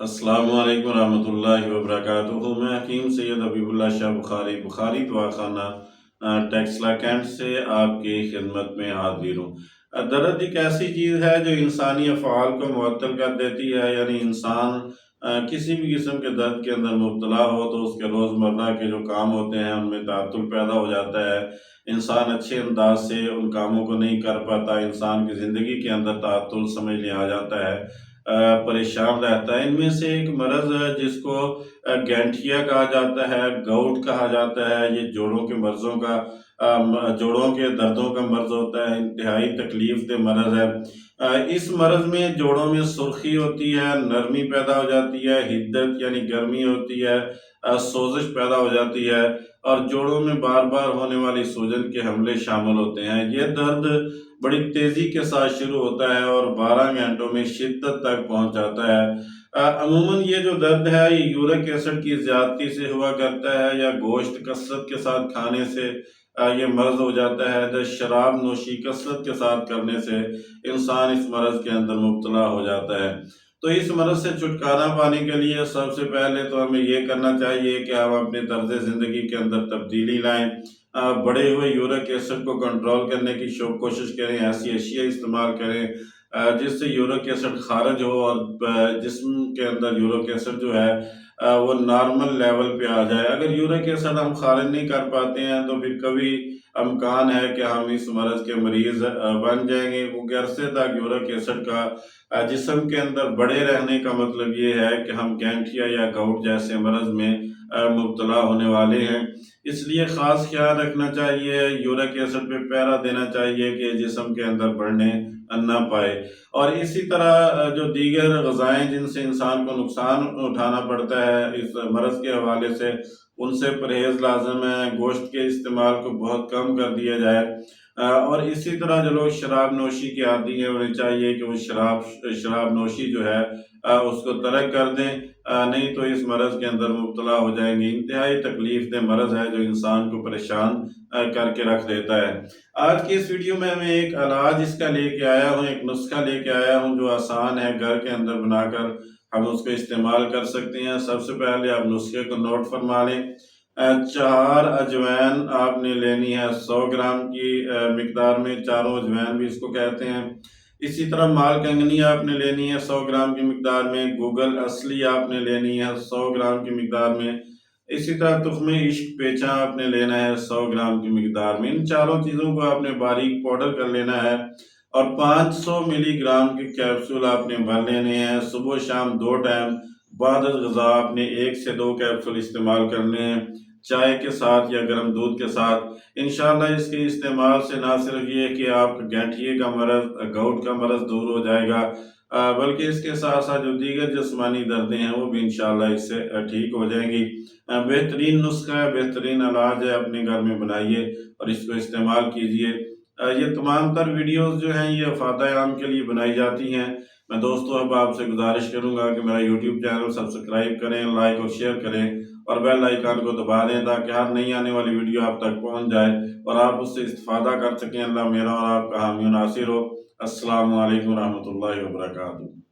अस्सलामु अलैकुम रहमतुल्लाहि व बरकातुहू। मैं हकीम सैयद हबीबुल्लाह शाह बुखारी दवाखाना टेक्सला कैंट से आपकी खिदमत में हाजिर हूँ। दर्द एक ऐसी चीज़ है जो इंसानी अफ़आल को मुअत्तल कर देती है, यानी इंसान किसी भी किस्म के दर्द के अंदर मुब्तला हो तो उसके रोज़मर्रा के जो काम होते हैं उनमें ताअत्तुल पैदा हो जाता है। इंसान अच्छे अंदाज से उन कामों को नहीं कर पाता, इंसान की ज़िंदगी के अंदर ताअत्तुल समझ लिया आ जाता है, परेशान रहता है। इनमें से एक मर्ज़ है जिसको गैंठिया कहा जाता है, गाउट कहा जाता है। ये जोड़ों के मर्ज़ों का जोड़ों के दर्दों का मर्ज़ होता है, इंतहाई तकलीफ़ दे मर्ज़ है। इस मर्ज़ में जोड़ों में सुर्खी होती है, नरमी पैदा हो जाती है, हिद्दत यानी गर्मी होती है, सोज़श पैदा हो जाती है और जोड़ों में बार बार होने वाली सूजन के हमले शामिल होते हैं। ये दर्द बड़ी तेज़ी के साथ शुरू होता है और 12 घंटों में शिद्दत तक पहुँच जाता है। अमूमन ये जो दर्द है ये यूरिक एसिड की ज़्यादती से हुआ करता है या गोश्त कसरत के साथ खाने से ये मर्ज़ हो जाता है। तो शराब नोशी कसरत के साथ करने से इंसान इस मर्ज़ के अंदर मुब्तला हो जाता है। तो इस मर्ज़ से छुटकारा पाने के लिए सबसे पहले तो हमें ये करना चाहिए कि हम अपने तर्ज़ ज़िंदगी के अंदर तब्दीली लाएँ। बढ़े हुए यूरिक एसिड को कंट्रोल करने की कोशिश करें, ऐसी अशिया इस्तेमाल करें जिससे यूरिक एसिड खारिज हो और जिस्म के अंदर यूरिक एसिड जो है वो नॉर्मल लेवल पे आ जाए। अगर यूरिक एसिड हम खारिज नहीं कर पाते हैं तो फिर कभी इम्कान है कि हम इस मर्ज़ के मरीज़ बन जाएंगे, क्योंकि अरसे तक यूरिक एसिड का जिस्म के अंदर बड़े रहने का मतलब ये है कि हम गैंठिया या गाउट जैसे मर्ज़ में मुब्तला होने वाले हैं। इसलिए ख़ास ख्याल रखना चाहिए, यूरिक एसिड पे पहरा देना चाहिए कि जिस्म के अंदर बढ़ने ना पाए। और इसी तरह जो दीगर ग़िज़ाएँ जिनसे इंसान को नुकसान उठाना पड़ता है इस मर्ज़ के हवाले से, उनसे परहेज़ लाज़िम है। गोश्त के इस्तेमाल को बहुत कम कर दिया जाए। और इसी तरह जो लोग शराब नोशी के आदी हैं उन्हें चाहिए कि वो शराब नोशी जो है उसको तर्क कर दें, नहीं तो इस मर्ज़ के अंदर मुब्तला हो जाएंगे। इंतहाई तकलीफ़ दे मर्ज़ है जो इंसान को परेशान करके रख देता है। आज की इस वीडियो में मैं एक इलाज इसका लेके आया हूँ, एक नुस्खा लेके आया हूँ जो आसान है, घर के अंदर बनाकर हम उसको इस्तेमाल कर सकते हैं। सबसे पहले आप नुस्खे को नोट फरमा लें। 4 अजवाइन आपने लेनी है 100 ग्राम की मिकदार में, चारों अजवाइन भी इसको कहते हैं। इसी तरह माल कंगनी आपने लेनी है 100 ग्राम की मिकदार में। गूगल असली आपने लेनी है 100 ग्राम की मिकदार में। इसी तरह तुख्मे इश्क पेचा आपने लेना है 100 ग्राम की मिकदार में। इन चारों चीज़ों को आपने बारीक पाउडर कर लेना है और 500 मिलीग्राम के कैप्सूल आपने भर लेने हैं। सुबह शाम 2 टाइम बाद ग़िज़ा आपने 1 से 2 कैप्सूल इस्तेमाल करने हैं, चाय के साथ या गर्म दूध के साथ। इंशाअल्लाह इसके इस्तेमाल से ना सिर्फ ये कि आपका गैंठिए का मर्ज़, गाउट का मर्ज़ दूर हो जाएगा, बल्कि इसके साथ साथ जो दीगर जिस्मानी दर्दें हैं वो भी इंशाअल्लाह इससे ठीक हो जाएंगी। बेहतरीन नुस्खा है, बेहतरीन इलाज है, अपने घर में बनाइए और इसको इस्तेमाल कीजिए। ये तमाम तर वीडियोज़ जो हैं ये फ़ायदा आम के लिए बनाई जाती हैं। मैं दोस्तों अब आपसे गुजारिश करूँगा कि मेरा यूट्यूब चैनल सब्सक्राइब करें, लाइक और शेयर करें और बेल आइकन को दबा दें ताकि हर नई आने वाली वीडियो आप तक पहुँच जाए और आप उससे इस्तिफ़ादा कर सकें। अल्लाह मेरा और आपका हामी नासिर हो। अस्सलामु अलैकुम रहमतुल्लाहि व बरकातुहू।